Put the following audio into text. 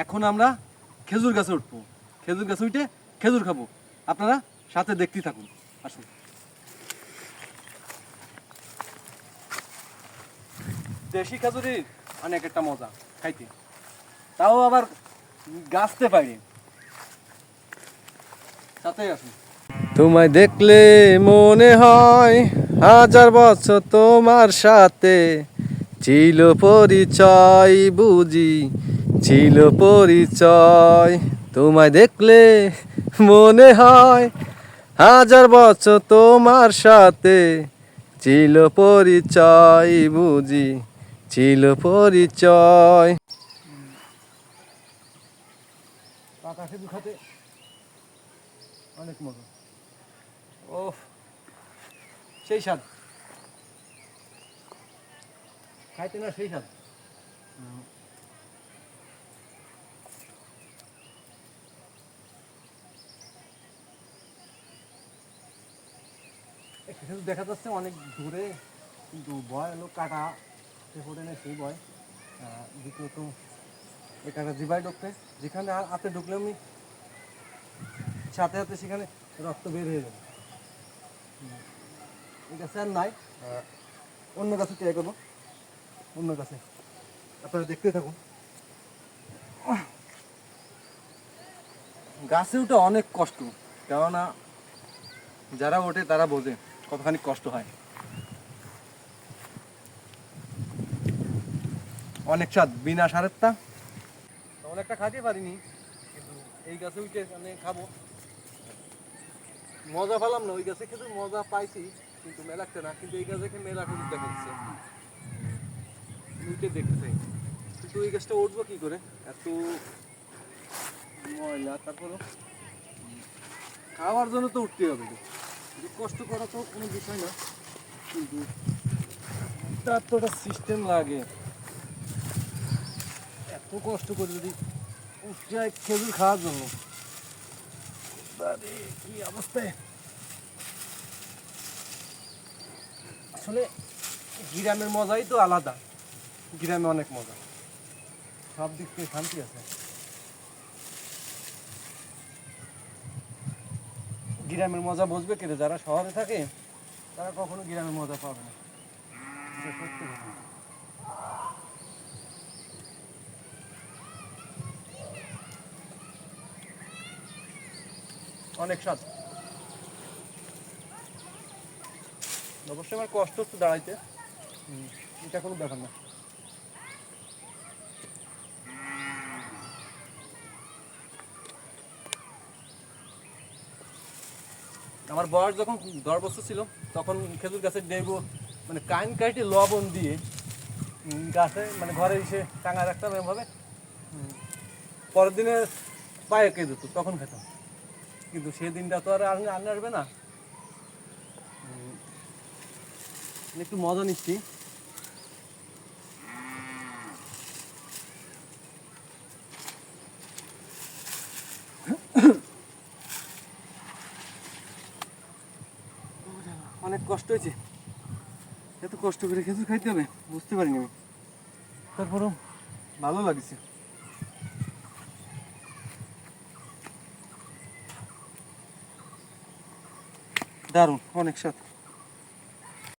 এখন আমরা খেজুর গাছে উঠবো, খেজুর গাছে উঠে খেজুর খাবো। আপনারা সাথে দেখতেই থাকুন, আসুন। দেশি খেজুরি অনেক একটা মজা খাইতে, তাও আবার গাছতে পারি। সাথে আসুন। তোমায় দেখলে মনে হয় 1000 বছর তোমার সাথে ছিল পরিচয়, বুঝি ছিল পরিচয়। তোমায় দেখলে মনে হয় 1000 বছর তোমার সাথে ছিল পরিচয়, বুঝি ছিল পরিচয়। পাকা খেজুর খাতে অনেক মজা। ও সেই স্বাদ, খাইতে না সেই স্বাদ। খেজুর দেখা যাচ্ছে অনেক দূরে, কিন্তু ভয় হলো কাটা ফোটে না, সেই ভয়। দ্বিতীয়ত এই কাটা জিভায় ঢুকতে, যেখানে হাতে ঢুকলে আমি সাথে সাথে সেখানে রক্ত বের হয়ে যাবে। এই গাছে আর নাই, অন্য গাছে ট্রাই করবো, অন্য গাছে। আপনারা দেখতে থাকুন। গাছে উঠে অনেক কষ্ট, কেননা যারা ওঠে তারা বোঝে কতখানি কষ্ট হয়। অনেক স্বাদ, বিনা সারেরটা তেমন একটা খাইতে পারিনি, কিন্তু এই গাছে উঠে আমি খাবো। মজা পেলাম না, ওই গাছে খেতে মজা পাইছি কিন্তু মেলাচ্ছে না, কিন্তু এই গাছে খেয়ে মেলা খেতে দেখা যাচ্ছে, উঠে দেখতে চাই। কিন্তু এই গাছটা উঠবো কি করে, এত ময়লা। তারপরও খাওয়ার জন্য তো উঠতে হবে, কষ্ট করা তো কোনো বিষয় না, কিন্তু তার তো একটা সিস্টেম লাগে। এত কষ্ট করে যদি উঠতে হয় খেজুর খাওয়ার জন্য, কি অবস্থায়। আসলে গ্রামের মজাই তো আলাদা, গ্রামে অনেক মজা, সব দিক থেকে শান্তি আছে। গ্রামের মজা বুঝবে কেটে, যারা শহরে থাকে তারা কখনো গ্রামের মজা পাবে না, এটা সত্যি কথা। অনেক স্বাদ। অবশ্যই আমার কষ্ট একটু দাঁড়াইতে, এটা কোনো ব্যাপার না। আমার বয়স যখন 10 বছর ছিল, তখন খেজুর গাছের ডেগো মানে কাইন কাইটে লবণ দিয়ে গাছে মানে ঘরে এসে টাঙা রাখতাম এভাবে, পরের দিনে পায়ে কে যেত, তখন খেতাম। কিন্তু সেই দিনটা তো আর আনে আসবে না। একটু মজা নিচ্ছি। অনেক কষ্ট হয়েছে, এত কষ্ট করে খেজুর খাইতে হবে বুঝতে পারিনি আমি, তারপরও ভালো লাগছে, দারুণ, অনেক স্বাদ।